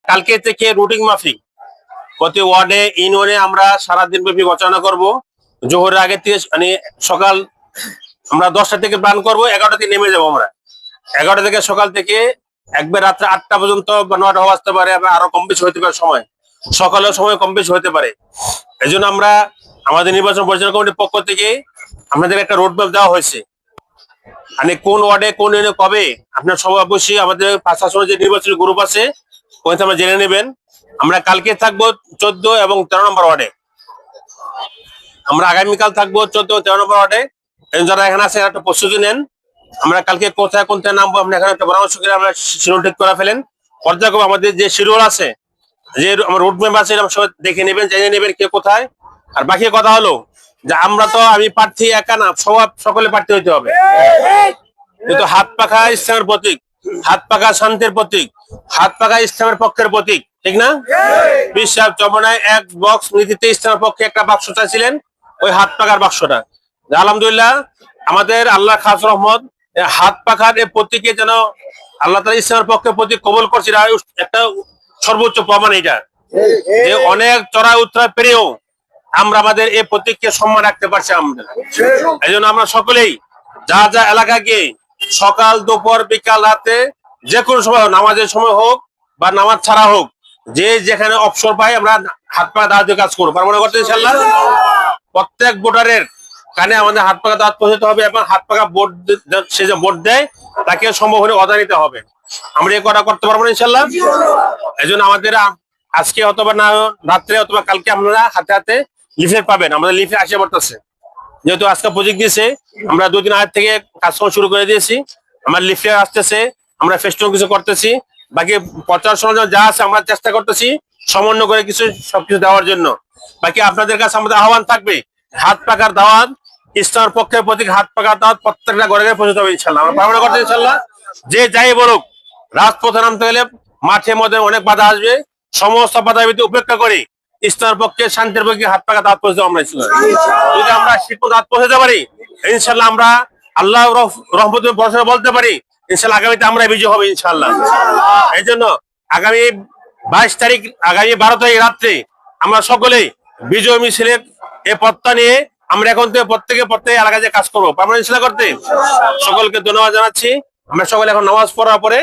কালকে থেকে রুটিন মাফিক প্রতি ওয়ার্ডে ইউনিয়নে আমরা সারাদিন ব্যাপী রচনা করব। জোহরের আগে থেকে মানে সকাল আমরা 10টা থেকে প্ল্যান করব, 11টা থেকে নেমে যাবো আমরা। 11টা থেকে সকাল থেকে একবার রাত্রে 8টা পর্যন্ত বা 9টা বাজতে পারে, আরো কম বেশি হতে পারে সময়, সকালের সময় কম বেশি হতে পারে। এই জন্য আমরা আমাদের নির্বাচন পরিচালনা কমিটির পক্ষ থেকে আপনাদের একটা রোড ম্যাপ দেওয়া হয়েছে, মানে কোন ওয়ার্ডে কোন ইউনিয়নে কবে আপনার সবাই অবশ্যই আমাদের প্রশাসনের যে নির্বাচনী গ্রুপ আছে ওইখানে আমরা জেনে নেবেন। আমরা কালকে থাকবো 14 এবং 13 নম্বর ওয়ার্ডে, আমরা আগামীকাল থাকবো 14 ও 13 নম্বর ওয়ার্ডে। যারা এখানে আছে একটা প্রস্তুতি নেন, আমরা কালকে কোথায় কোথায় নামবো আপনি এখানে একটা পরামর্শ করে আমরা শিডিউল ঠিক করে ফেলেন। পর্যায়ক্রমে আমাদের যে শিডিউল আছে, যে আমার রুট ম্যাপ আছে, সবাই দেখে নেবেন, জেনে নেবেন কে কোথায়। আর বাকি কথা হলো যে আমরা তো আমি প্রার্থী একা না, সকলে প্রার্থী হইতে হবে। কিন্তু হাত পাখা ইসলামের প্রতীক, হাত পাখা শান্তির প্রতীক, হাত পাখা ইসলামের পক্ষের প্রতীক, ঠিক না? বিশ্বাস চমনায় এক বক্স নীতিতে ইসলামের পক্ষে একটা বাক্স চাইছিলেন, ওই হাত পাখার বাক্সটা। আলহামদুলিল্লাহ আমাদের আল্লাহ খাস রহমত হাত পাখার এই প্রতীকে যেন আল্লাহ তাআলা ইসলামের পক্ষে প্রতীক কবুল করছে, একটা সর্বোচ্চ প্রমাণ। এটা যে অনেক চড়াই উত্তরায় পেরেও আমরা আমাদের এই প্রতীককে সম্মান রাখতে পারছি আমরা। এই জন্য আমরা সকলেই যা যা এলাকায় গিয়ে সকাল দুপুর বিকাল রাতে যে কোনো সময় নামাজের সময় হোক বা নামাজ ছাড়া হোক, যে যেখানে অবসর পাই আমরা হাত পাখা দাওয়াত দিয়ে কাজ করবো, মনে করতে ইনশাআল্লাহ। প্রত্যেক ভোটারের কানে আমাদের হাত পাখা দাওয়াত পৌঁছাতে হবে এবং হাত পাখা ভোট সে যে ভোট দেয় তাকে সম্ভব হলে অদা নিতে হবে। আমরা এই কটা করতে পারবো না ইনশাআল্লাহ। এই জন্য আমাদের আজকে অথবা না রাত্রে অথবা কালকে আপনারা হাতে হাতে লিফলেট পাবেন। আমাদের লিফলেট আসে পড়তেছে, যেহেতু আজকে প্রজেক্ট দিয়েছে আমরা 2 দিন আগে থেকে কাজকর্ম শুরু করে দিয়েছি। আমার লিফলেট আসতেছে, আমরা ফেস্টুন কিছু করতেছি, বাকি প্রচার সরঞ্জাম যা আছে আমরা চেষ্টা করতেছি সমন্বয় করে কিছু সবকিছু দেওয়ার জন্য। বাকি আপনাদের কাছে আমাদের আহ্বান থাকবে, হাত পাখার দাওয়াত ইসলামের পক্ষের প্রতীক, হাত পাখার দাওয়াত প্রত্যেকটা ঘরে ঘরে পৌঁছতে হবে ইনশাল্লাহ। আমরা পালন করতে ইনশাল্লাহ। যে যাই বলুক, রাজপথে নামতে গেলে মাঠে মধ্যে অনেক বাধা আসবে, সমস্ত বাধা উপেক্ষা করে ইসলামের পক্ষে শান্তির পক্ষে হাত পাখা দাওয়াত পৌঁছে আমরা যদি আমরা শিক্ষক দাওয়াত পৌঁছাতে পারি ইনশাল্লাহ, আমরা আল্লাহ রহমত বর্ষা বলতে পারি ইনশাল্লাহ আগামীতে আমরা বিজয় হবে ইনশাল্লাহ। এই জন্য আগামী 22 তারিখ, আগামী 12 তারিখ রাত্রে আমরা সকলেই বিজয় মিছিলের এই পথটা নিয়ে আমরা এখন থেকে প্রত্যেকে এলাকায় কাজ করবো, পারবো ইনশাল্লাহ করতে। সকলকে ধন্যবাদ জানাচ্ছি। আমরা সকলে এখন নামাজ পড়ার পরে